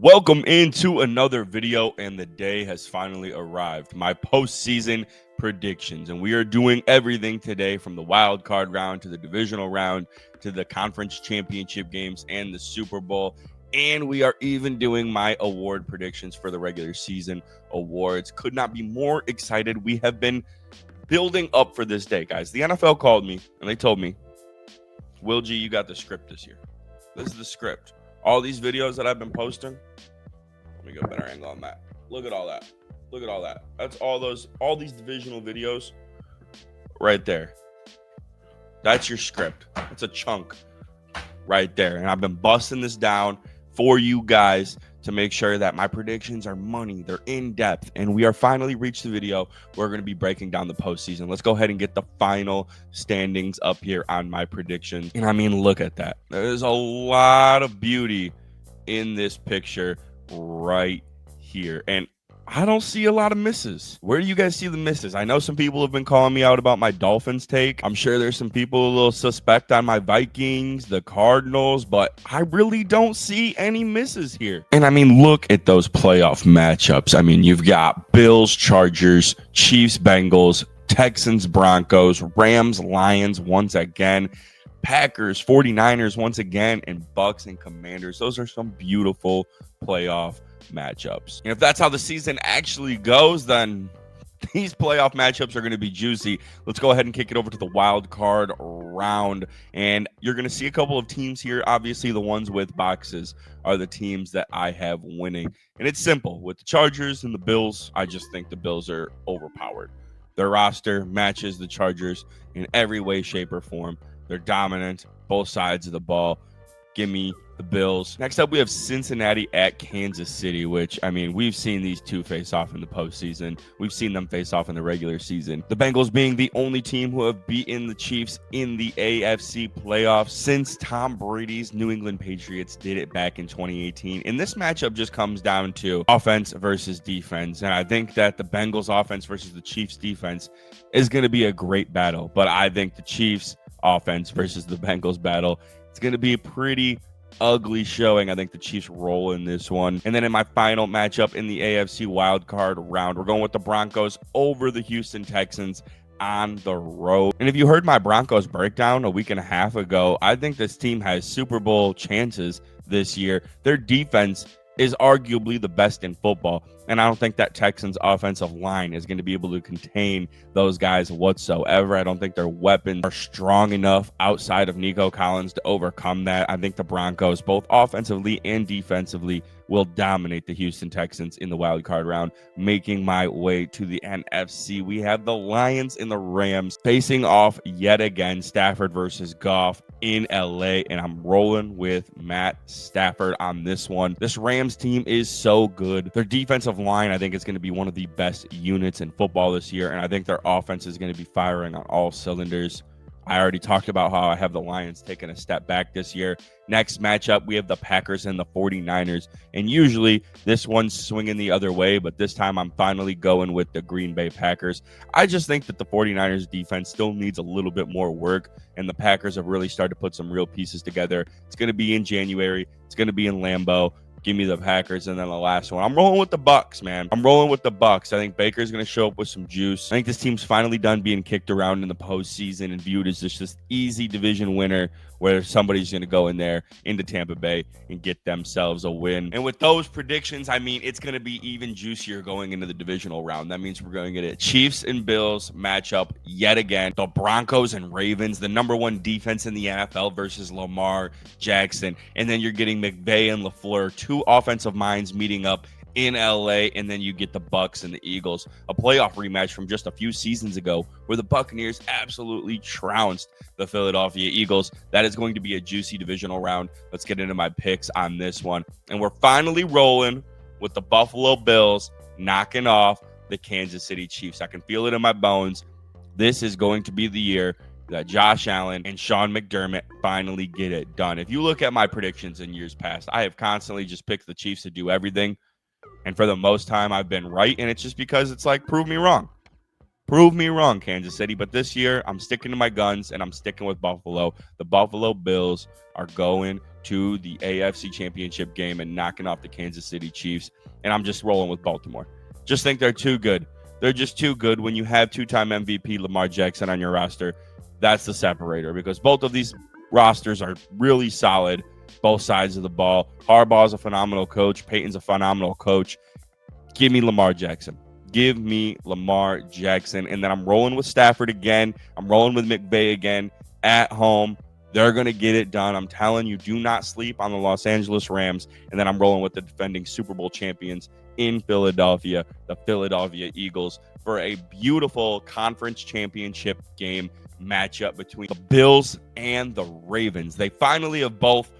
Welcome into another video, and the day has finally arrived. My postseason predictions, and we are doing everything today from the wild card round to the divisional round to the conference championship games and the Super Bowl. And we are even doing my award predictions for the regular season awards. Could not be more excited. We have been building up for this day, guys. The NFL called me and they told me, Will G, you got the script this year. This is the script. All these videos that I've been posting. Let me get a better angle on that. Look at all that. Look at all that. That's all these divisional videos right there. That's your script. That's a chunk right there. And I've been busting this down for you guys to make sure that my predictions are money. They're in depth. And we are finally reached the video. We're going to be breaking down the postseason. Let's go ahead and get the final standings up here on my predictions. And I mean, look at that. There's a lot of beauty in this picture right here. And I don't see a lot of misses. Where do you guys see the misses? I know some people have been calling me out about my Dolphins take. I'm sure there's some people a little suspect on my Vikings, the Cardinals, but I really don't see any misses here. And I mean, look at those playoff matchups. I mean, you've got Bills, Chargers, Chiefs, Bengals, Texans, Broncos, Rams, Lions once again, Packers, 49ers once again, and Bucks and Commanders. Those are some beautiful playoff matchups. And if that's how the season actually goes, then these playoff matchups are going to be juicy. Let's go ahead and kick it over to the wild card round. And you're going to see a couple of teams here. Obviously, the ones with boxes are the teams that I have winning. And it's simple. With the Chargers and the Bills, I just think the Bills are overpowered. Their roster matches the Chargers in every way, shape, or form. They're dominant, both sides of the ball. Give me the Bills. Next up, we have Cincinnati at Kansas City, which, I mean, we've seen these two face off in the postseason. We've seen them face off in the regular season. The Bengals being the only team who have beaten the Chiefs in the AFC playoffs since Tom Brady's New England Patriots did it back in 2018. And this matchup just comes down to offense versus defense. And I think that the Bengals offense versus the Chiefs defense is going to be a great battle. But I think the Chiefs offense versus the Bengals battle, it's going to be a pretty ugly showing. I think the Chiefs roll in this one. And then in my final matchup in the AFC wildcard round, we're going with the Broncos over the Houston Texans on the road. And if you heard my Broncos breakdown a week and a half ago, I think this team has Super Bowl chances this year. Their defense is arguably the best in football. And I don't think that Texans offensive line is going to be able to contain those guys whatsoever. I don't think their weapons are strong enough outside of Nico Collins to overcome that. I think the Broncos, both offensively and defensively, will dominate the Houston Texans in the wild card round. Making my way to the NFC, we have the Lions and the Rams facing off yet again. Stafford versus Goff in LA, and I'm rolling with Matt Stafford on this one. This Rams team is so good. Their defensive line, I think, is going to be one of the best units in football this year, and I think their offense is going to be firing on all cylinders. I already talked about how I have the Lions taking a step back this year. Next matchup, we have the Packers and the 49ers. And usually this one's swinging the other way, but this time I'm finally going with the Green Bay Packers. I just think that the 49ers defense still needs a little bit more work, and the Packers have really started to put some real pieces together. It's going to be in January. It's going to be in Lambeau. Give me the Packers. And then the last one, I'm rolling with the Bucks, man. I'm rolling with the Bucks. I think Baker's going to show up with some juice. I think this team's finally done being kicked around in the postseason and viewed as just this easy division winner where somebody's going to go in there into Tampa Bay and get themselves a win. And with those predictions, I mean, it's going to be even juicier going into the divisional round. That means we're going to get a Chiefs and Bills matchup yet again. The Broncos and Ravens, the number one defense in the NFL versus Lamar Jackson. And then you're getting McVay and LaFleur, two offensive minds meeting up in LA, and then you get the Bucks and the Eagles, a playoff rematch from just a few seasons ago where the Buccaneers absolutely trounced the Philadelphia Eagles. That is going to be a juicy divisional round. Let's get into my picks on this one. And we're finally rolling with the Buffalo Bills knocking off the Kansas City Chiefs. I can feel it in my bones. This is going to be the year that Josh Allen and Sean McDermott finally get it done. If you look at my predictions in years past, I have constantly just picked the Chiefs to do everything. And for the most time, I've been right. And it's just because it's like, prove me wrong. Prove me wrong, Kansas City. But this year, I'm sticking to my guns, and I'm sticking with Buffalo. The Buffalo Bills are going to the AFC Championship game and knocking off the Kansas City Chiefs. And I'm just rolling with Baltimore. Just think they're too good. They're just too good. When you have two-time MVP Lamar Jackson on your roster, that's the separator, because both of these rosters are really solid, both sides of the ball. Harbaugh's a phenomenal coach. Peyton's a phenomenal coach. Give me Lamar Jackson. Give me Lamar Jackson. And then I'm rolling with Stafford again. I'm rolling with McVay again at home. They're going to get it done. I'm telling you, do not sleep on the Los Angeles Rams. And then I'm rolling with the defending Super Bowl champions in Philadelphia, the Philadelphia Eagles, for a beautiful conference championship game matchup between the Bills and the Ravens. They finally have both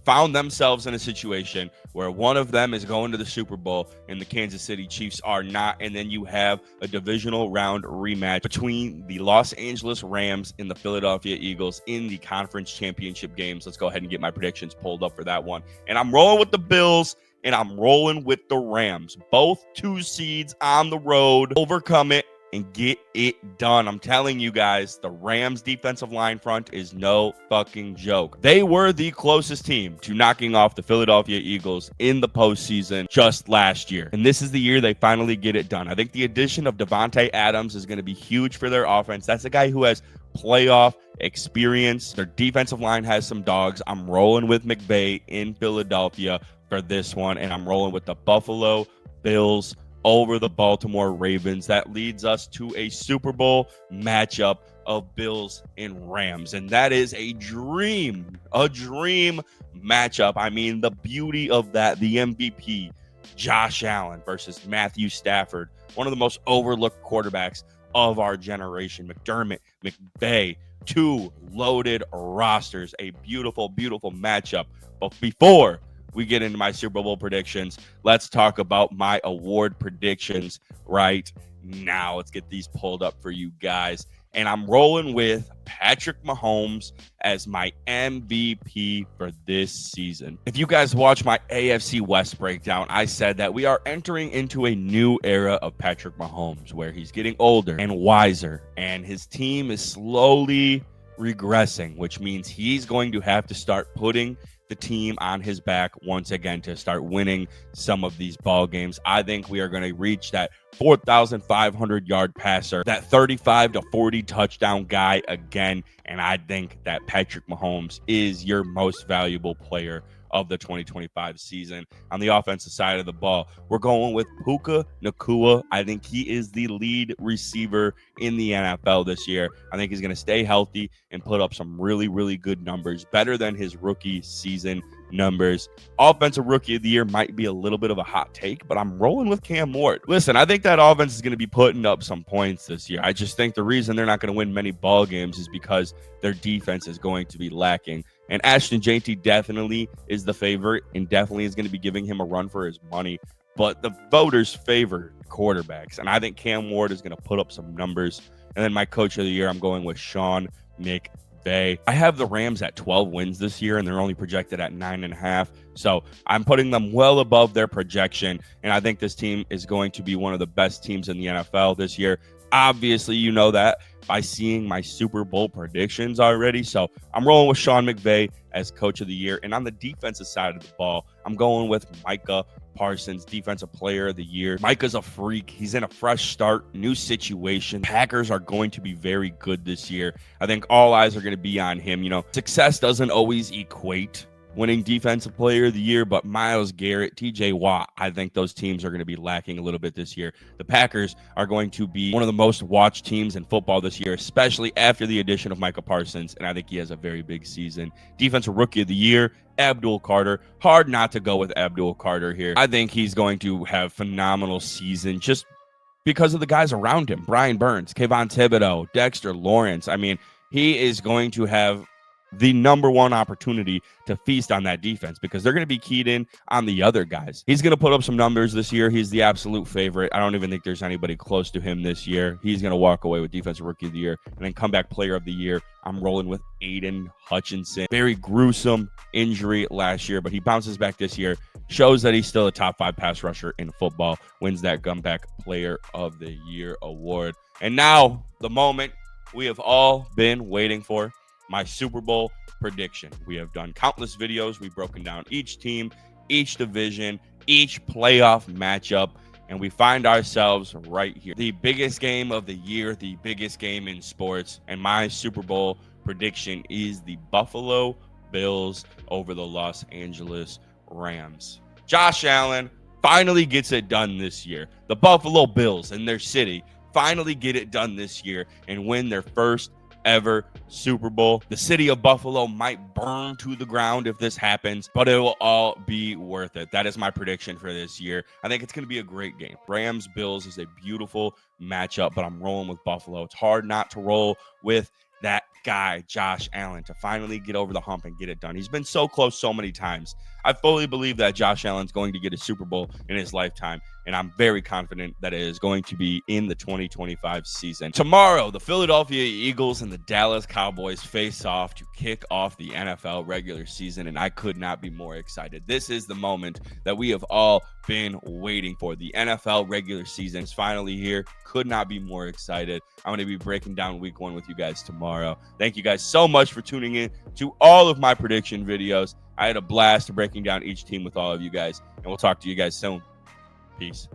found themselves in a situation where one of them is going to the Super Bowl and the Kansas City Chiefs are not. And then you have a divisional round rematch between the Los Angeles Rams and the Philadelphia Eagles in the conference championship games. Let's go ahead and get my predictions pulled up for that one. And I'm rolling with the Bills and I'm rolling with the Rams. Both 2 seeds on the road. Overcome it and get it done. I'm telling you guys, the Rams defensive line front is no fucking joke. They were the closest team to knocking off the Philadelphia Eagles in the postseason just last year. And this is the year they finally get it done. I think the addition of Devontae Adams is going to be huge for their offense. That's a guy who has playoff experience. Their defensive line has some dogs. I'm rolling with McVay in Philadelphia for this one, and I'm rolling with the Buffalo Bills over the Baltimore Ravens. That leads us to a Super Bowl matchup of Bills and Rams. And that is a dream matchup. I mean, the beauty of that, the MVP, Josh Allen versus Matthew Stafford, one of the most overlooked quarterbacks of our generation. McDermott, McVay, 2 loaded rosters, a beautiful, beautiful matchup. But before we get into my Super Bowl predictions, let's talk about my award predictions right now. Let's get these pulled up for you guys. And I'm rolling with Patrick Mahomes as my MVP for this season. If you guys watch my AFC West breakdown, I said that we are entering into a new era of Patrick Mahomes where he's getting older and wiser, and his team is slowly regressing, which means he's going to have to start putting the team on his back once again to start winning some of these ball games. I think we are going to reach that 4,500 yard passer, that 35 to 40 touchdown guy again. And I think that Patrick Mahomes is your most valuable player of the 2025 season. On the offensive side of the ball, we're going with Puka Nacua. I think he is the lead receiver in the NFL this year. I think he's going to stay healthy and put up some really, really good numbers, better than his rookie season numbers. Offensive Rookie of the Year might be a little bit of a hot take, but I'm rolling with Cam Ward. Listen, I think that offense is going to be putting up some points this year. I just think the reason they're not going to win many ball games is because their defense is going to be lacking. And Ashton JT definitely is the favorite and definitely is going to be giving him a run for his money. But the voters favor quarterbacks, and I think Cam Ward is going to put up some numbers. And then my coach of the year, I'm going with Sean McVay. I have the Rams at 12 wins this year, and they're only projected at 9.5. So I'm putting them well above their projection, and I think this team is going to be one of the best teams in the NFL this year. Obviously, you know that by seeing my Super Bowl predictions already. So I'm rolling with Sean McVay as coach of the year. And on the defensive side of the ball, I'm going with Micah Parsons, defensive player of the year. Micah's a freak. He's in a fresh start, new situation. Packers are going to be very good this year. I think all eyes are going to be on him. You know, success doesn't always equate winning defensive player of the year, but Myles Garrett, TJ Watt, I think those teams are going to be lacking a little bit this year. The Packers are going to be one of the most watched teams in football this year, especially after the addition of Micah Parsons, and I think he has a very big season. Defensive Rookie of the Year, Abdul Carter. Hard not to go with Abdul Carter here. I think he's going to have phenomenal season just because of the guys around him. Brian Burns, Kayvon Thibodeau, Dexter Lawrence. I mean, he is going to have the number one opportunity to feast on that defense because they're going to be keyed in on the other guys. He's going to put up some numbers this year. He's the absolute favorite. I don't even think there's anybody close to him this year. He's going to walk away with Defensive Rookie of the Year and then comeback Player of the Year. I'm rolling with Aiden Hutchinson. Very gruesome injury last year, but he bounces back this year, shows that he's still a top 5 pass rusher in football, wins that comeback Player of the Year award. And now the moment we have all been waiting for, my Super Bowl prediction. We have done countless videos. We've broken down each team, each division, each playoff matchup, and we find ourselves right here. The biggest game of the year, the biggest game in sports, and my Super Bowl prediction is the Buffalo Bills over the Los Angeles Rams. Josh Allen finally gets it done this year. The Buffalo Bills in their city finally get it done this year and win their first ever Super Bowl. The city of Buffalo might burn to the ground if this happens, but it will all be worth it. That is my prediction for this year. I think it's going to be a great game. Rams Bills is a beautiful matchup, but I'm rolling with Buffalo. It's hard not to roll with that guy, Josh Allen, to finally get over the hump and get it done. He's been so close so many times. I fully believe that Josh Allen's going to get a Super Bowl in his lifetime, and I'm very confident that it is going to be in the 2025 season. Tomorrow, the Philadelphia Eagles and the Dallas Cowboys face off to kick off the NFL regular season, and I could not be more excited. This is the moment that we have all been waiting for. The NFL regular season is finally here. Could not be more excited. I'm going to be breaking down week 1 with you guys tomorrow. Thank you guys so much for tuning in to all of my prediction videos. I had a blast breaking down each team with all of you guys, and we'll talk to you guys soon. Peace.